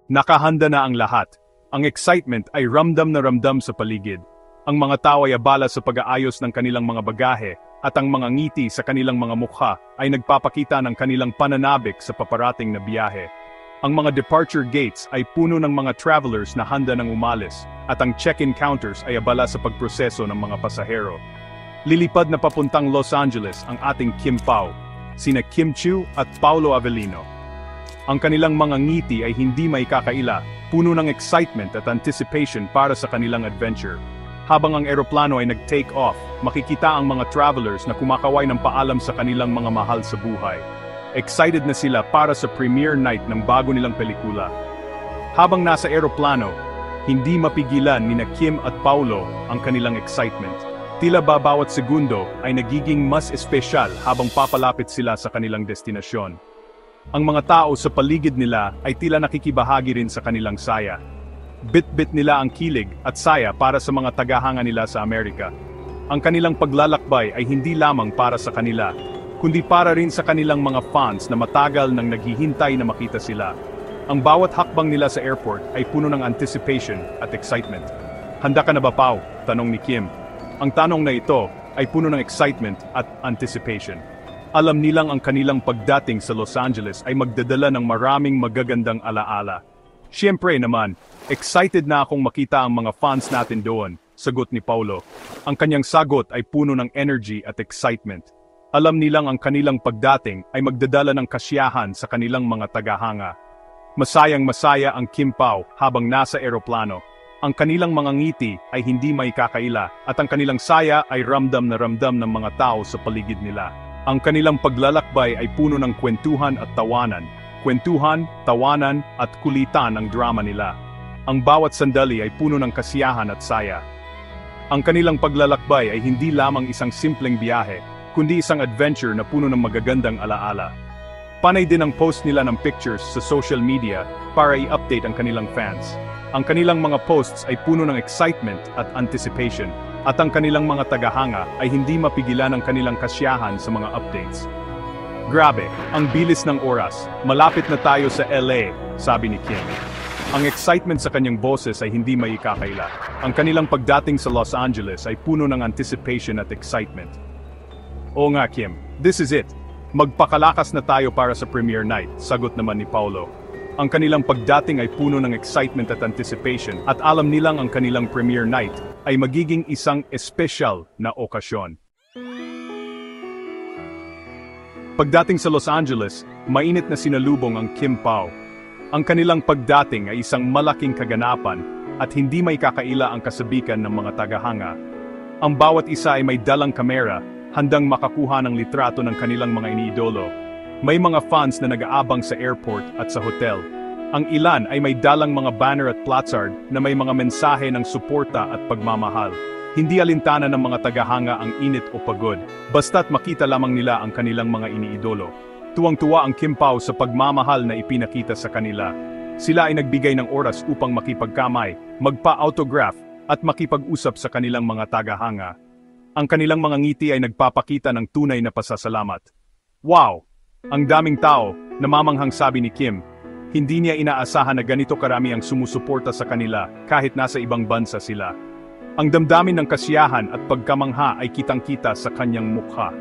Nakahanda na ang lahat. Ang excitement ay ramdam na ramdam sa paligid. Ang mga tao ay abala sa pag-aayos ng kanilang mga bagahe, at ang mga ngiti sa kanilang mga mukha ay nagpapakita ng kanilang pananabik sa paparating na biyahe. Ang mga departure gates ay puno ng mga travelers na handa ng umalis, at ang check-in counters ay abala sa pagproseso ng mga pasahero. Lilipad na papuntang Los Angeles ang ating Kim Pao, sina Kim Chiu at Paulo Avellino. Ang kanilang mga ngiti ay hindi maikakaila, puno ng excitement at anticipation para sa kanilang adventure. Habang ang eroplano ay nag-take off, makikita ang mga travelers na kumakaway ng paalam sa kanilang mga mahal sa buhay. Excited na sila para sa premiere night ng bago nilang pelikula. Habang nasa eroplano, hindi mapigilan ni Kim at Paulo ang kanilang excitement. Tila ba bawat segundo ay nagiging mas espesyal habang papalapit sila sa kanilang destinasyon. Ang mga tao sa paligid nila ay tila nakikibahagi rin sa kanilang saya. Bit-bit nila ang kilig at saya para sa mga tagahanga nila sa Amerika. Ang kanilang paglalakbay ay hindi lamang para sa kanila, kundi para rin sa kanilang mga fans na matagal nang naghihintay na makita sila. Ang bawat hakbang nila sa airport ay puno ng anticipation at excitement. Handa ka na ba, Pao? Tanong ni Kim. Ang tanong na ito ay puno ng excitement at anticipation. Alam nilang ang kanilang pagdating sa Los Angeles ay magdadala ng maraming magagandang alaala. Siyempre naman, excited na akong makita ang mga fans natin doon, sagot ni Paulo. Ang kanyang sagot ay puno ng energy at excitement. Alam nilang ang kanilang pagdating ay magdadala ng kasiyahan sa kanilang mga tagahanga. Masayang-masaya ang Kim Pao habang nasa eroplano. Ang kanilang mga ngiti ay hindi maikakaila at ang kanilang saya ay ramdam na ramdam ng mga tao sa paligid nila. Ang kanilang paglalakbay ay puno ng kwentuhan at tawanan. Kwentuhan, tawanan, at kulitan ang drama nila. Ang bawat sandali ay puno ng kasiyahan at saya. Ang kanilang paglalakbay ay hindi lamang isang simpleng biyahe, kundi isang adventure na puno ng magagandang alaala. Panay din ang post nila ng pictures sa social media para i-update ang kanilang fans. Ang kanilang mga posts ay puno ng excitement at anticipation, at ang kanilang mga tagahanga ay hindi mapigilan ang kanilang kasiyahan sa mga updates. Grabe, ang bilis ng oras. Malapit na tayo sa LA, sabi ni Kim. Ang excitement sa kanyang boses ay hindi maikakaila. Ang kanilang pagdating sa Los Angeles ay puno ng anticipation at excitement. Oo nga, Kim, this is it. Magpakalakas na tayo para sa premiere night, sagot naman ni Paulo. Ang kanilang pagdating ay puno ng excitement at anticipation, at alam nilang ang kanilang premiere night ay magiging isang espesyal na okasyon. Pagdating sa Los Angeles, mainit na sinalubong ang Kim Pao. Ang kanilang pagdating ay isang malaking kaganapan at hindi may kakaila ang kasabikan ng mga tagahanga. Ang bawat isa ay may dalang kamera, handang makakuha ng litrato ng kanilang mga iniidolo. May mga fans na nag-aabang sa airport at sa hotel. Ang ilan ay may dalang mga banner at placard na may mga mensahe ng suporta at pagmamahal. Hindi alintana ng mga tagahanga ang init o pagod, basta't makita lamang nila ang kanilang mga iniidolo. Tuwang-tuwa ang Kim Pao sa pagmamahal na ipinakita sa kanila. Sila ay nagbigay ng oras upang makipagkamay, magpa-autograph, at makipag-usap sa kanilang mga tagahanga. Ang kanilang mga ngiti ay nagpapakita ng tunay na pasasalamat. Wow! Ang daming tao, namamanghang sabi ni Kim. Hindi niya inaasahan na ganito karami ang sumusuporta sa kanila kahit nasa ibang bansa sila. Ang damdamin ng kasiyahan at pagkamangha ay kitang-kita sa kanyang mukha.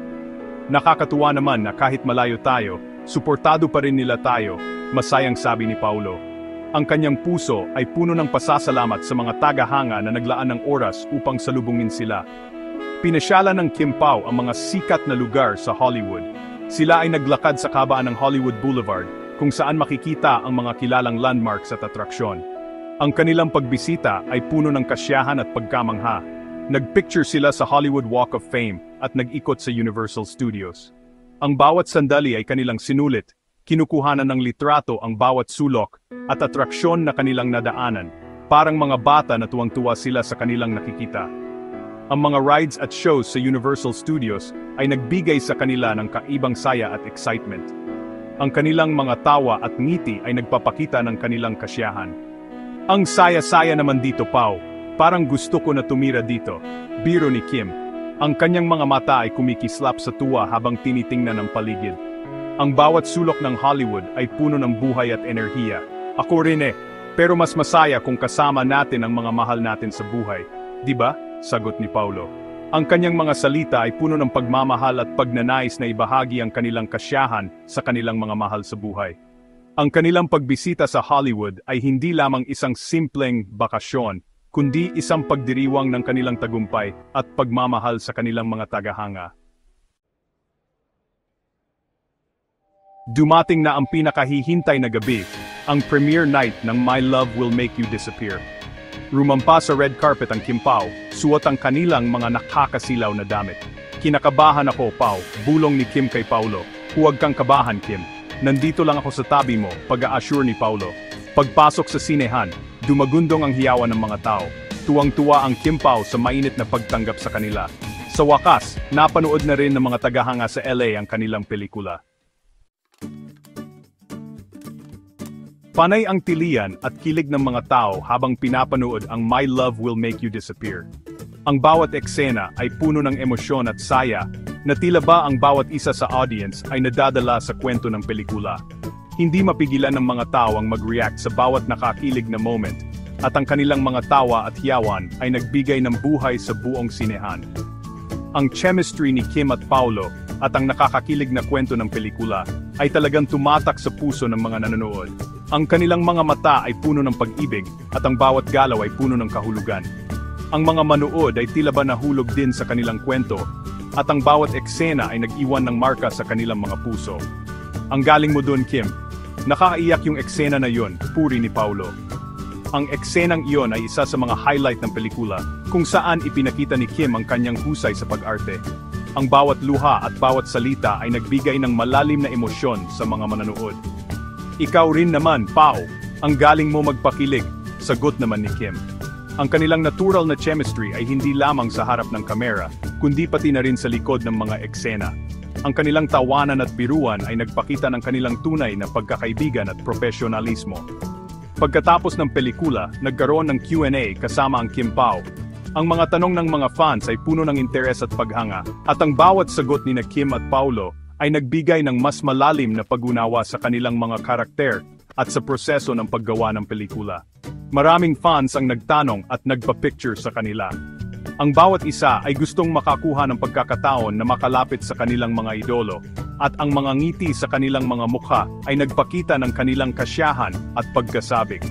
Nakakatuwa naman na kahit malayo tayo, suportado pa rin nila tayo, masayang sabi ni Paulo. Ang kanyang puso ay puno ng pasasalamat sa mga tagahanga na naglaan ng oras upang salubungin sila. Pinasyala ng Kim Pao ang mga sikat na lugar sa Hollywood. Sila ay naglakad sa kabaan ng Hollywood Boulevard, kung saan makikita ang mga kilalang landmarks at atraksyon. Ang kanilang pagbisita ay puno ng kasiyahan at pagkamangha. Nagpicture sila sa Hollywood Walk of Fame at nag-ikot sa Universal Studios. Ang bawat sandali ay kanilang sinulit, kinukuhanan ng litrato ang bawat sulok at atraksyon na kanilang nadaanan, parang mga bata na tuwang-tuwa sila sa kanilang nakikita. Ang mga rides at shows sa Universal Studios ay nagbigay sa kanila ng kaibang saya at excitement. Ang kanilang mga tawa at ngiti ay nagpapakita ng kanilang kasiyahan. Ang saya-saya naman dito, Pao. Parang gusto ko na tumira dito. Biro ni Kim. Ang kanyang mga mata ay kumikislap sa tuwa habang tinitingnan ang paligid. Ang bawat sulok ng Hollywood ay puno ng buhay at enerhiya. Ako rin Pero mas masaya kung kasama natin ang mga mahal natin sa buhay. Di ba? Sagot ni Paulo. Ang kanyang mga salita ay puno ng pagmamahal at pagnanais na ibahagi ang kanilang kasiyahan sa kanilang mga mahal sa buhay. Ang kanilang pagbisita sa Hollywood ay hindi lamang isang simpleng bakasyon, kundi isang pagdiriwang ng kanilang tagumpay at pagmamahal sa kanilang mga tagahanga. Dumating na ang pinakahihintay na gabi, ang premiere night ng My Love Will Make You Disappear. Rumampa sa red carpet ang Kim Pao, suot ang kanilang mga nakakasilaw na damit. Kinakabahan ako, Pao, bulong ni Kim kay Paulo. Huwag kang kabahan, Kim. Nandito lang ako sa tabi mo, pag-a-assure ni Paulo. Pagpasok sa sinehan, dumagundong ang hiyawan ng mga tao. Tuwang-tuwa ang Kim Pao sa mainit na pagtanggap sa kanila. Sa wakas, napanood na rin ng mga tagahanga sa LA ang kanilang pelikula. Panay ang tilian at kilig ng mga tao habang pinapanood ang My Love Will Make You Disappear. Ang bawat eksena ay puno ng emosyon at saya, na tila ba ang bawat isa sa audience ay nadadala sa kwento ng pelikula. Hindi mapigilan ng mga tao ang mag-react sa bawat nakakilig na moment, at ang kanilang mga tawa at hiyawan ay nagbigay ng buhay sa buong sinehan. Ang chemistry ni Kim at Paulo at ang nakakakilig na kwento ng pelikula ay talagang tumatak sa puso ng mga nanonood. Ang kanilang mga mata ay puno ng pag-ibig at ang bawat galaw ay puno ng kahulugan. Ang mga manood ay tila ba nahulog din sa kanilang kwento at ang bawat eksena ay nag-iwan ng marka sa kanilang mga puso. Ang galing mo dun, Kim. Nakakaiyak yung eksena na yon, puri ni Paulo. Ang eksenang iyon ay isa sa mga highlight ng pelikula kung saan ipinakita ni Kim ang kanyang husay sa pag-arte. Ang bawat luha at bawat salita ay nagbigay ng malalim na emosyon sa mga manonood. Ikaw rin naman, Pao, ang galing mo magpakilig, sagot naman ni Kim. Ang kanilang natural na chemistry ay hindi lamang sa harap ng kamera, kundi pati na rin sa likod ng mga eksena. Ang kanilang tawanan at biruan ay nagpakita ng kanilang tunay na pagkakaibigan at profesionalismo. Pagkatapos ng pelikula, nagkaroon ng Q&A kasama ang Kim Pao. Ang mga tanong ng mga fans ay puno ng interes at paghanga, at ang bawat sagot ni na Kim at Paulo ay nagbigay ng mas malalim na pag-unawa sa kanilang mga karakter at sa proseso ng paggawa ng pelikula. Maraming fans ang nagtanong at nagpa-picture sa kanila. Ang bawat isa ay gustong makakuha ng pagkakataon na makalapit sa kanilang mga idolo, at ang mga ngiti sa kanilang mga mukha ay nagpakita ng kanilang kasiyahan at pagkasabik.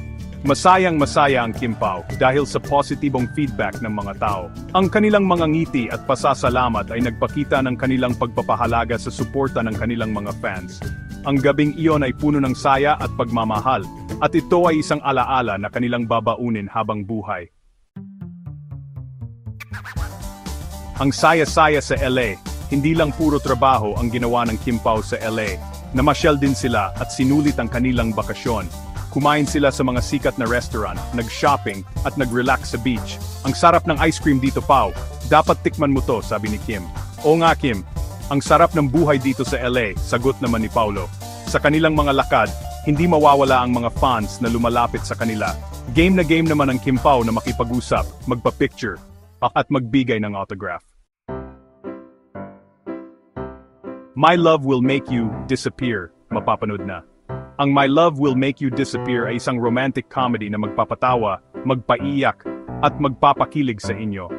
Masayang-masaya ang Kim Pao dahil sa positibong feedback ng mga tao. Ang kanilang mga ngiti at pasasalamat ay nagpakita ng kanilang pagpapahalaga sa suporta ng kanilang mga fans. Ang gabing iyon ay puno ng saya at pagmamahal, at ito ay isang alaala na kanilang babaunin habang buhay. Ang saya-saya sa LA, hindi lang puro trabaho ang ginawa ng Kim Pao sa LA. Namasyal din sila at sinulit ang kanilang bakasyon. Kumain sila sa mga sikat na restaurant, nag-shopping, at nag-relax sa beach. Ang sarap ng ice cream dito, Pao. Dapat tikman mo to, sabi ni Kim. Oo nga, Kim. Ang sarap ng buhay dito sa LA, sagot naman ni Paulo. Sa kanilang mga lakad, hindi mawawala ang mga fans na lumalapit sa kanila. Game na game naman ang Kim Pao na makipag-usap, magpa-picture, at magbigay ng autograph. My Love Will Make You Disappear, mapapanood na. Ang My Love Will Make You Disappear ay isang romantic comedy na magpapatawa, magpaiyak, at magpapakilig sa inyo.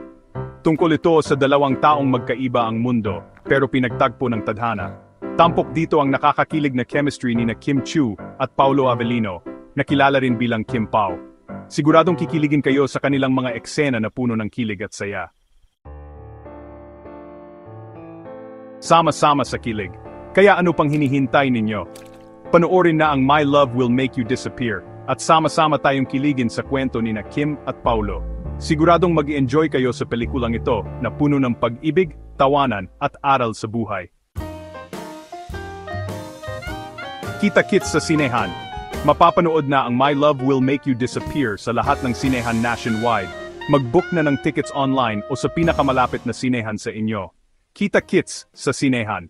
Tungkol ito sa dalawang taong magkaiba ang mundo, pero pinagtagpo ng tadhana. Tampok dito ang nakakakilig na chemistry ni na Kim Chiu at Paulo Avellino, na kilala rin bilang Kim Pao. Siguradong kikiligin kayo sa kanilang mga eksena na puno ng kilig at saya. Sama-sama sa kilig. Kaya ano pang hinihintay ninyo? Panoorin na ang My Love Will Make You Disappear, at sama-sama tayong kiligin sa kwento ni na Kim at Paulo. Siguradong mag-enjoy kayo sa pelikulang ito na puno ng pag-ibig, tawanan, at aral sa buhay. Kita-kits sa sinehan. Mapapanood na ang My Love Will Make You Disappear sa lahat ng sinehan nationwide. Mag-book na ng tickets online o sa pinakamalapit na sinehan sa inyo. Kita-kits sa sinehan.